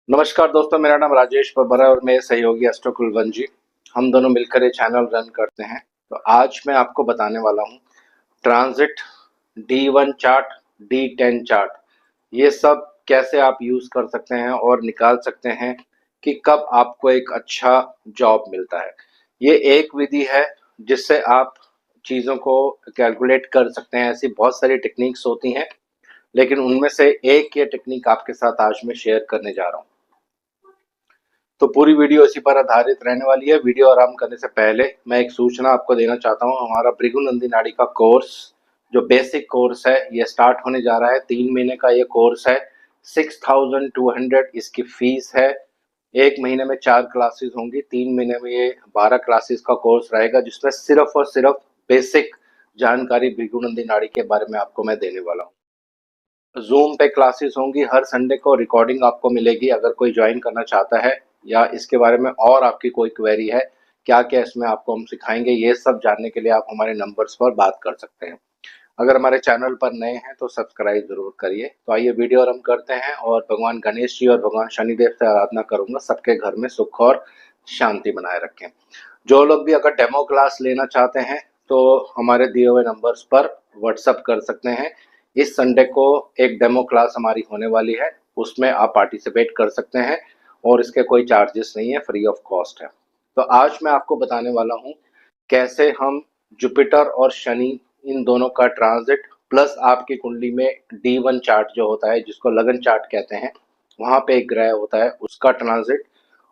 नमस्कार दोस्तों, मेरा नाम राजेश बब्बर है और मेरे सहयोगी एस्ट्रो कुलवंत जी। हम दोनों मिलकर ये चैनल रन करते हैं। तो आज मैं आपको बताने वाला हूँ transit, D1 chart, D10 chart, ये सब कैसे आप यूज़ कर सकते हैं और निकाल सकते हैं कि कब आपको एक अच्छा जॉब मिलता है। ये एक विधि है जिससे आप चीज़ों को कैलकुलेट कर सकते हैं। ऐसी बहुत सारी टेक्निक्स होती हैं, लेकिन उनमें से एक ये टेक्निक आपके साथ आज मैं शेयर करने जा रहा हूँ। तो पूरी वीडियो इसी पर आधारित रहने वाली है। वीडियो आरंभ करने से पहले मैं एक सूचना आपको देना चाहता हूँ। हमारा भृगुनंदी नाड़ी का कोर्स, जो बेसिक कोर्स है, ये स्टार्ट होने जा रहा है। 3 महीने का ये कोर्स है। 6200 इसकी फीस है। 1 महीने में 4 क्लासेस होंगी, 3 महीने में ये 12 क्लासेस का कोर्स रहेगा, जिसमें सिर्फ और सिर्फ बेसिक जानकारी भृगुनंदी नाड़ी के बारे में आपको मैं देने वाला हूँ। जूम पे क्लासेस होंगी हर संडे को, रिकॉर्डिंग आपको मिलेगी। अगर कोई ज्वाइन करना चाहता है या इसके बारे में और आपकी कोई क्वेरी है, क्या क्या इसमें आपको हम सिखाएंगे, ये सब जानने के लिए आप हमारे नंबर्स पर बात कर सकते हैं। अगर हमारे चैनल पर नए हैं तो सब्सक्राइब जरूर करिए। तो आइए वीडियो आरंभ करते हैं और भगवान गणेश जी और भगवान शनिदेव से आराधना करूंगा सबके घर में सुख और शांति बनाए रखें। जो लोग भी अगर डेमो क्लास लेना चाहते हैं तो हमारे दिए हुए नंबर्स पर व्हाट्सअप कर सकते हैं। इस संडे को एक डेमो क्लास हमारी होने वाली है, उसमें आप पार्टिसिपेट कर सकते हैं और इसके कोई चार्जेस नहीं है, फ्री ऑफ कॉस्ट है। तो आज मैं आपको बताने वाला हूँ कैसे हम जुपिटर और शनि, इन दोनों का ट्रांजिट, प्लस आपकी कुंडली में D1 चार्ट जो होता है, जिसको लगन चार्ट कहते हैं, वहाँ पे एक ग्रह होता है, उसका ट्रांजिट,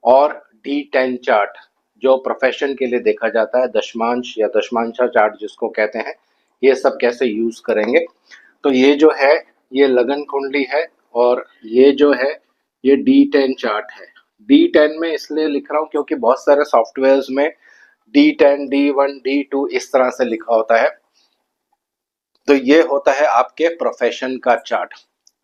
और D10 चार्ट जो प्रोफेशन के लिए देखा जाता है, दशमांश या दशमांशा चार्ट जिसको कहते हैं, ये सब कैसे यूज करेंगे। तो ये जो है, ये लगन कुंडली है, और ये जो है, ये D10 चार्ट है। D10 में इसलिए लिख रहा हूँ क्योंकि बहुत सारे सॉफ्टवेयर्स में D10, D1, D2 इस तरह से लिखा होता है। तो ये होता है आपके प्रोफेशन का चार्ट।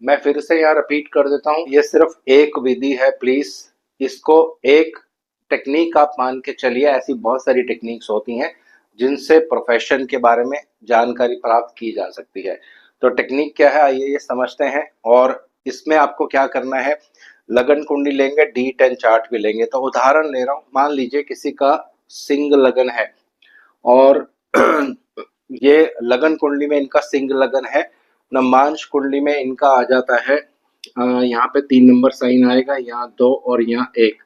मैं फिर से यहाँ रिपीट कर देता हूँ, ये सिर्फ एक विधि है, प्लीज इसको एक टेक्निक आप मान के चलिए। ऐसी बहुत सारी टेक्निक्स होती हैं जिनसे प्रोफेशन के बारे में जानकारी प्राप्त की जा सकती है। तो टेक्निक क्या है, आइए ये समझते हैं। और इसमें आपको क्या करना है, लगन कुंडली लेंगे, D10 चार्ट भी लेंगे। तो उदाहरण ले रहा हूँ, मान लीजिए किसी का सिंह लगन है और ये लगन कुंडली में इनका सिंह लगन है। नमांश कुंडली में इनका आ जाता है, यहाँ पे 3 नंबर साइन आएगा, यहाँ 2 और यहाँ 1।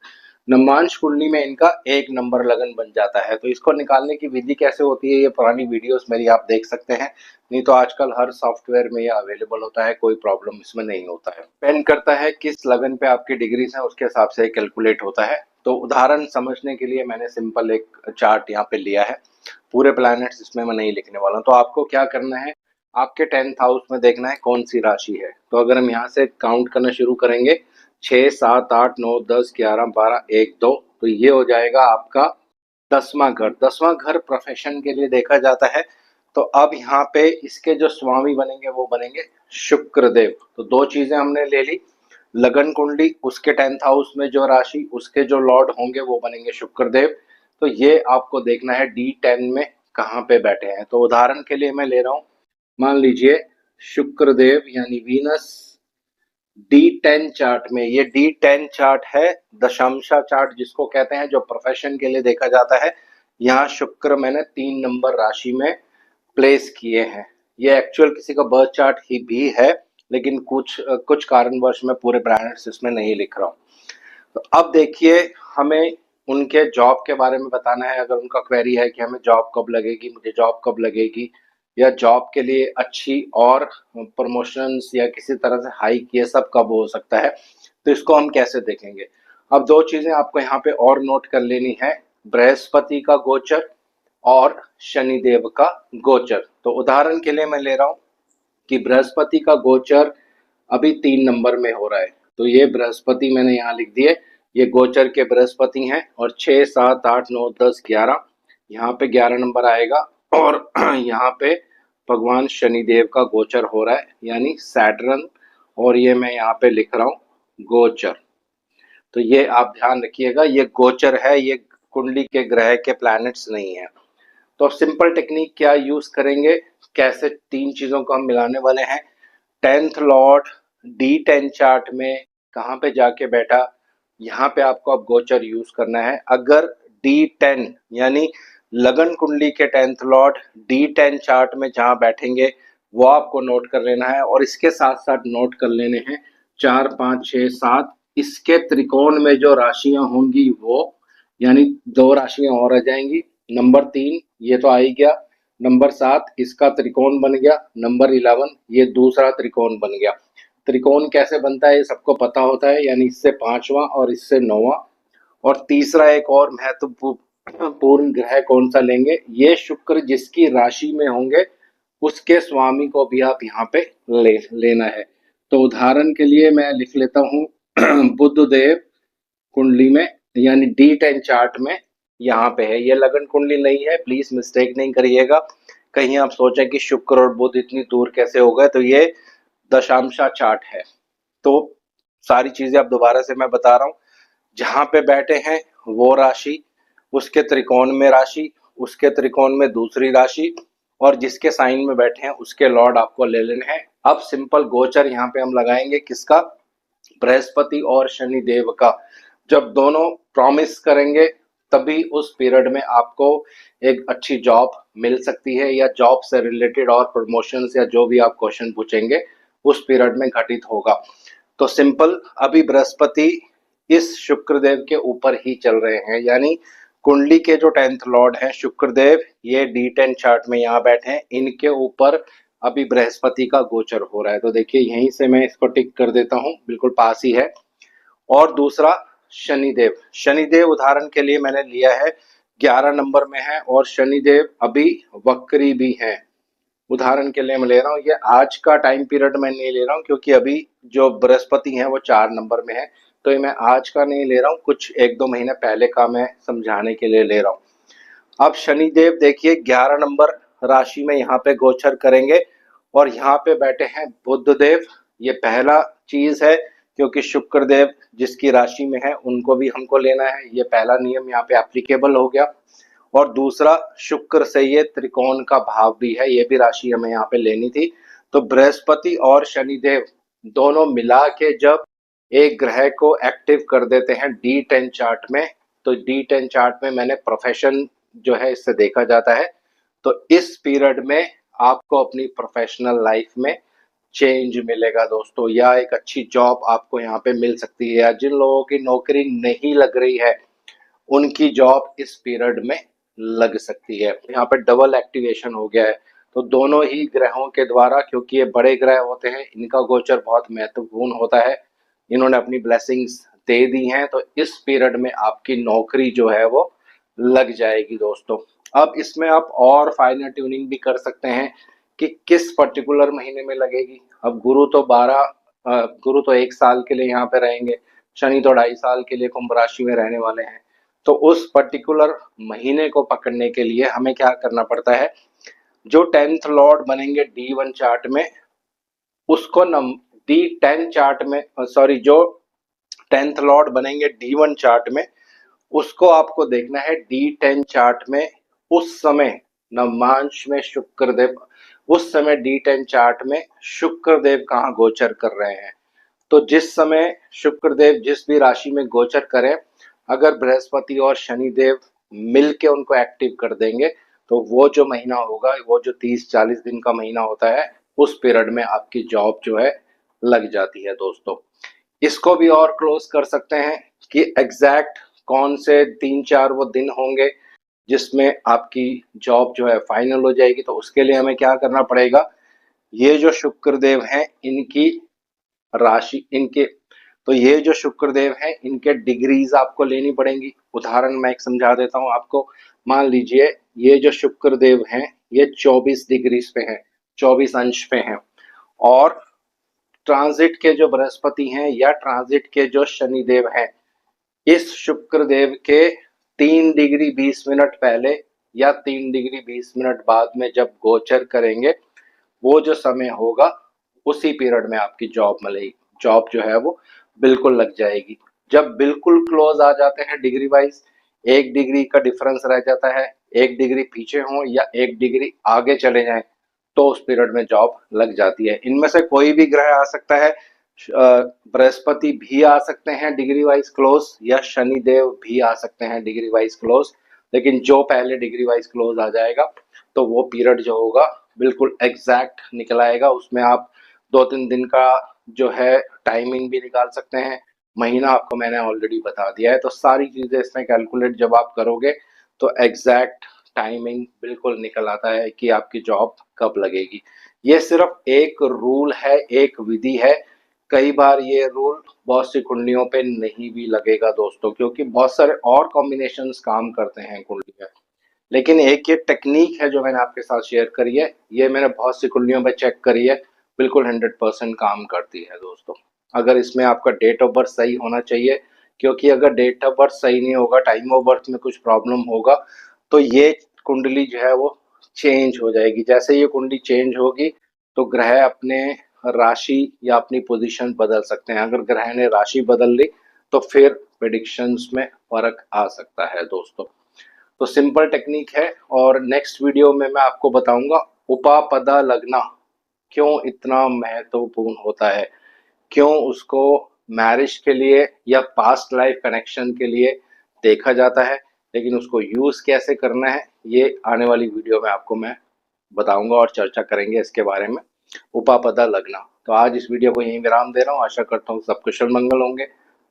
नमांश कुंडली में इनका 1 नंबर लगन बन जाता है। तो इसको निकालने की विधि कैसे होती है, ये पुरानी वीडियोस मेरी आप देख सकते हैं, नहीं तो आजकल हर सॉफ्टवेयर में ये अवेलेबल होता है, कोई प्रॉब्लम इसमें नहीं होता है। डिपेंड करता है किस लगन पे आपकी डिग्रीज है, उसके हिसाब से कैलकुलेट होता है। तो उदाहरण समझने के लिए मैंने सिंपल एक चार्ट यहाँ पे लिया है, पूरे प्लैनेट्स इसमें मैं नहीं लिखने वाला हूँ। तो आपको क्या करना है, आपके 10th हाउस में देखना है कौन सी राशि है। तो अगर हम यहाँ से काउंट करना शुरू करेंगे, 6, 7, 8, 9, 10, 11, 12, 1, 2, तो ये हो जाएगा आपका 10वां घर। 10वां घर प्रोफेशन के लिए देखा जाता है। तो अब यहाँ पे इसके जो स्वामी बनेंगे वो बनेंगे शुक्रदेव। तो दो चीजें हमने ले ली, लगन कुंडली, उसके 10th हाउस में जो राशि, उसके जो लॉर्ड होंगे वो बनेंगे शुक्रदेव। तो ये आपको देखना है D10 में कहाँ पे बैठे हैं। तो उदाहरण के लिए मैं ले रहा हूँ, मान लीजिए शुक्रदेव यानी वीनस D10 चार्ट में, ये D10 चार्ट है, दशांशा चार्ट जिसको कहते हैं, जो प्रोफेशन के लिए देखा जाता है। यहाँ शुक्र मैंने 3 नंबर राशि में प्लेस किए हैं। ये एक्चुअल किसी का बर्थ चार्ट ही भी है, लेकिन कुछ कुछ कारणवश मैं पूरे प्लैनेट्स इसमें नहीं लिख रहा हूँ। तो अब देखिए, हमें उनके जॉब के बारे में बताना है। अगर उनका क्वेरी है कि हमें जॉब कब लगेगी, मुझे जॉब कब लगेगी, या जॉब के लिए अच्छी और प्रमोशंस या किसी तरह से हाइक, ये सब कब हो सकता है, तो इसको हम कैसे देखेंगे। अब दो चीजें आपको यहाँ पे और नोट कर लेनी है, बृहस्पति का गोचर और शनिदेव का गोचर। तो उदाहरण के लिए मैं ले रहा हूँ कि बृहस्पति का गोचर अभी 3 नंबर में हो रहा है। तो ये बृहस्पति मैंने यहाँ लिख दिए, ये गोचर के बृहस्पति हैं, और 6, 7, 8, 9, 10, 11, यहाँ पे 11 नंबर आएगा। और यहाँ पे भगवान शनिदेव का गोचर हो रहा है, यानी सैटर्न, और ये मैं यहाँ पे लिख रहा हूँ गोचर। तो ये आप ध्यान रखिएगा, ये गोचर है, ये कुंडली के ग्रह के प्लैनेट्स नहीं है। तो अब सिंपल टेक्निक क्या यूज करेंगे, कैसे तीन चीजों को हम मिलाने वाले हैं। 10th लॉर्ड D10 चार्ट में कहाँ पे जाके बैठा, यहाँ पे आपको अब गोचर यूज करना है। अगर D10 यानी लगन कुंडली के 10th लॉर्ड D10 चार्ट में जहाँ बैठेंगे वो आपको नोट कर लेना है, और इसके साथ साथ नोट कर लेने हैं 4 5 6 7 इसके त्रिकोण में जो राशियां होंगी वो, यानी 2 राशियां और आ जाएंगी। नंबर 3 ये तो आ ही गया, नंबर 7 इसका त्रिकोण बन गया, नंबर 11 ये दूसरा त्रिकोण बन गया। त्रिकोण कैसे बनता है ये सबको पता होता है, यानी इससे 5वां और इससे 9वां। और तीसरा एक और महत्वपूर्ण ग्रह कौन सा लेंगे, ये शुक्र जिसकी राशि में होंगे उसके स्वामी को भी आप यहाँ पे लेना है। तो उदाहरण के लिए मैं लिख लेता हूँ बुध देव कुंडली में, यानी D10 चार्ट में यहाँ पे है। ये लगन कुंडली नहीं है, प्लीज मिस्टेक नहीं करिएगा, कहीं आप सोचें कि शुक्र और बुध इतनी दूर कैसे हो गए, तो ये दशांशा चार्ट है। तो सारी चीजें अब दोबारा से मैं बता रहा हूँ, जहां पे बैठे हैं वो राशि, उसके त्रिकोण में राशि, उसके त्रिकोण में दूसरी राशि, और जिसके साइन में बैठे हैं उसके लॉर्ड आपको ले लेने हैं। अब सिंपल गोचर यहाँ पे हम लगाएंगे किसका, बृहस्पति और शनि देव का। जब दोनों प्रॉमिस करेंगे तभी उस पीरियड में आपको एक अच्छी जॉब मिल सकती है, या जॉब से रिलेटेड और प्रमोशन या जो भी आप क्वेश्चन पूछेंगे उस पीरियड में घटित होगा। तो सिंपल अभी बृहस्पति इस शुक्रदेव के ऊपर ही चल रहे हैं, यानी कुंडली के जो 10th लॉर्ड हैं शुक्रदेव, ये D10 चार्ट में यहाँ बैठे हैं, इनके ऊपर अभी बृहस्पति का गोचर हो रहा है। तो देखिए यहीं से मैं इसको टिक कर देता हूँ, बिल्कुल पास ही है। और दूसरा शनिदेव, शनिदेव उदाहरण के लिए मैंने लिया है 11 नंबर में है, और शनिदेव अभी वक्री भी है। उदाहरण के लिए मैं ले रहा हूँ, ये आज का टाइम पीरियड मैं नहीं ले रहा हूँ क्योंकि अभी जो बृहस्पति है वो 4 नंबर में है, तो ये मैं आज का नहीं ले रहा हूँ, कुछ 1-2 महीने पहले का मैं समझाने के लिए ले रहा हूँ। अब शनिदेव देखिए 11 नंबर राशि में यहाँ पे गोचर करेंगे, और यहाँ पे बैठे हैं बुधदेव। ये पहला चीज है, क्योंकि शुक्रदेव जिसकी राशि में है उनको भी हमको लेना है, ये पहला नियम यहाँ पे एप्लीकेबल हो गया। और दूसरा शुक्र से ये त्रिकोण का भाव भी है, ये भी राशि हमें यहाँ पे लेनी थी। तो बृहस्पति और शनिदेव दोनों मिला के जब एक ग्रह को एक्टिव कर देते हैं D10 चार्ट में, तो D10 चार्ट में मैंने प्रोफेशन जो है इससे देखा जाता है। तो इस पीरियड में आपको अपनी प्रोफेशनल लाइफ में चेंज मिलेगा दोस्तों, या एक अच्छी जॉब आपको यहाँ पे मिल सकती है, या जिन लोगों की नौकरी नहीं लग रही है उनकी जॉब इस पीरियड में लग सकती है। यहाँ पे डबल एक्टिवेशन हो गया है, तो दोनों ही ग्रहों के द्वारा, क्योंकि ये बड़े ग्रह होते हैं इनका गोचर बहुत महत्वपूर्ण होता है, इन्होंने अपनी ब्लेसिंग्स दे दी हैं, तो इस पीरियड में आपकी नौकरी जो है वो लग जाएगी दोस्तों। अब इसमें आप और फाइनल ट्यूनिंग भी कर सकते हैं कि किस पर्टिकुलर महीने में लगेगी। अब गुरु तो 1 साल के लिए यहाँ पे रहेंगे, शनि तो 2.5 साल के लिए कुंभ राशि में रहने वाले हैं। तो उस पर्टिकुलर महीने को पकड़ने के लिए हमें क्या करना पड़ता है, जो 10th लॉर्ड बनेंगे D1 चार्ट में उसको D10 चार्ट में सॉरी जो 10th लॉर्ड बनेंगे D1 चार्ट में उसको आपको देखना है D10 चार्ट में उस समय नवमांश में शुक्रदेव, उस समय D10 चार्ट में शुक्रदेव कहाँ गोचर कर रहे हैं। तो जिस समय शुक्रदेव जिस भी राशि में गोचर करें, अगर बृहस्पति और शनिदेव मिलके उनको एक्टिव कर देंगे तो वो जो महीना होगा, वो जो 30-40 दिन का महीना होता है, उस पीरियड में आपकी जॉब जो है लग जाती है दोस्तों। इसको भी और क्लोज कर सकते हैं कि एग्जैक्ट कौन से 3-4 वो दिन होंगे जिसमें आपकी जॉब जो है फाइनल हो जाएगी। तो उसके लिए हमें क्या करना पड़ेगा, ये जो शुक्रदेव हैं इनकी राशि, इनके तो ये जो शुक्रदेव हैं इनके डिग्रीज आपको लेनी पड़ेंगी। उदाहरण मैं एक समझा देता हूँ आपको, मान लीजिए ये जो शुक्रदेव हैं ये 24 डिग्रीज पे हैं, 24 अंश पे हैं, और ट्रांजिट के जो बृहस्पति हैं या ट्रांजिट के जो शनिदेव हैं इस शुक्रदेव के 3 डिग्री 20 मिनट पहले या 3 डिग्री 20 मिनट बाद में जब गोचर करेंगे, वो जो समय होगा उसी पीरियड में आपकी जॉब मिलेगी, जॉब जो है वो बिल्कुल लग जाएगी। जब बिल्कुल क्लोज आ जाते हैं डिग्री वाइज, 1 डिग्री का डिफरेंस रह जाता है, 1 डिग्री पीछे हो या 1 डिग्री आगे चले जाएं, तो उस पीरियड में जॉब लग जाती है। इनमें से कोई भी ग्रह आ सकता है, बृहस्पति भी आ सकते हैं डिग्री वाइज क्लोज, या शनिदेव भी आ सकते हैं डिग्री वाइज क्लोज। लेकिन जो पहले डिग्री वाइज क्लोज आ जाएगा तो वो पीरियड जो होगा बिल्कुल एग्जैक्ट निकल आएगा। उसमें आप 2-3 दिन का जो है टाइमिंग भी निकाल सकते हैं। महीना आपको मैंने ऑलरेडी बता दिया है। तो सारी चीज़ें इसमें कैलकुलेट जब आप करोगे तो एग्जैक्ट टाइमिंग बिल्कुल निकल आता है कि आपकी जॉब कब लगेगी। ये सिर्फ एक रूल है, एक विधि है। कई बार ये रूल बहुत सी कुंडलियों पे नहीं भी लगेगा दोस्तों, क्योंकि बहुत सारे और कॉम्बिनेशंस काम करते हैं कुंडली में। लेकिन एक ये टेक्निक है जो मैंने आपके साथ शेयर करी है, ये मैंने बहुत सी कुंडलियों पे चेक करी है, बिल्कुल 100% काम करती है दोस्तों। अगर इसमें आपका डेट ऑफ बर्थ सही होना चाहिए, क्योंकि अगर डेट ऑफ बर्थ सही नहीं होगा, टाइम ऑफ बर्थ में कुछ प्रॉब्लम होगा, तो ये कुंडली जो है वो चेंज हो जाएगी। जैसे ये कुंडली चेंज होगी तो ग्रह अपने राशि या अपनी पोजीशन बदल सकते हैं। अगर ग्रह ने राशि बदल ली तो फिर प्रेडिक्शंस में फर्क आ सकता है दोस्तों। तो सिंपल टेक्निक है। और नेक्स्ट वीडियो में मैं आपको बताऊंगा उपापदा लगना क्यों इतना महत्वपूर्ण होता है, क्यों उसको मैरिज के लिए या पास्ट लाइफ कनेक्शन के लिए देखा जाता है, लेकिन उसको यूज कैसे करना है ये आने वाली वीडियो में आपको मैं बताऊंगा और चर्चा करेंगे इसके बारे में, उपापदा लगना। तो आज इस वीडियो को यहीं विराम दे रहा हूँ। आशा करता हूँ सब कुशल मंगल होंगे।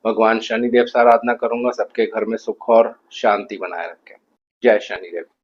भगवान शनिदेव से आराधना करूंगा सबके घर में सुख और शांति बनाए रखें। जय शनिदेव।